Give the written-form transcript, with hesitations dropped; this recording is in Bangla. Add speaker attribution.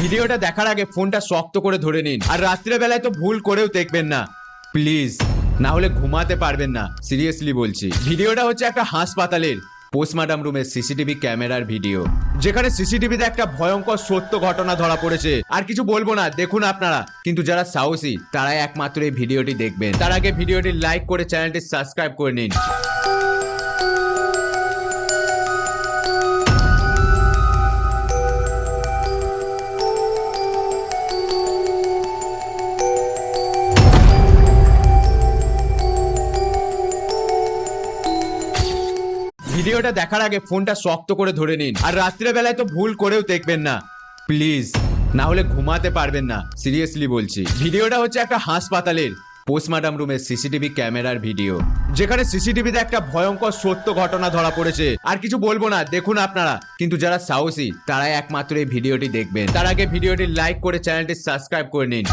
Speaker 1: ভিডিওটা দেখার আগে ফোনটা শক্ত করে ধরে নিন। আর রাত্রে বেলায় তো ভুল করেও দেখবেন না প্লিজ, না হলে ঘুমাতে পারবেন না। সিরিয়াসলি বলছি। ভিডিওটা হচ্ছে একটা হাসপাতালের পোস্টমর্টম রুমের সিসিটিভি ক্যামেরার ভিডিও, যেখানে সিসিটিভিতে একটা ভয়ঙ্কর সত্য ঘটনা ধরা পড়েছে। আর কিছু বলবো না, দেখুন আপনারা। কিন্তু যারা সাহসী তারাই একমাত্র এই ভিডিওটি দেখবেন। তার আগে ভিডিওটি লাইক করে চ্যানেলটি সাবস্ক্রাইব করে নিন। ভিডিওটা দেখার আগে ফোনটা শক্ত করে ধরে নিন। আর রাত্রে বেলায় তো ভুল করেও দেখবেন না প্লিজ, না হলে ঘুমাতে পারবেন না। সিরিয়াসলি বলছি। ভিডিওটা হচ্ছে একটা হাসপাতালের পোস্টমর্টম রুমের সিসিটিভি ক্যামেরার ভিডিও, যেখানে সিসিটিভিতে একটা ভয়ঙ্কর সত্য ঘটনা ধরা পড়েছে। আর কিছু বলবো না, দেখুন আপনারা। কিন্তু যারা সাহসী তারাই একমাত্র এই ভিডিওটি দেখবেন। তার আগে ভিডিওটি লাইক করে চ্যানেলটি সাবস্ক্রাইব করে নিন।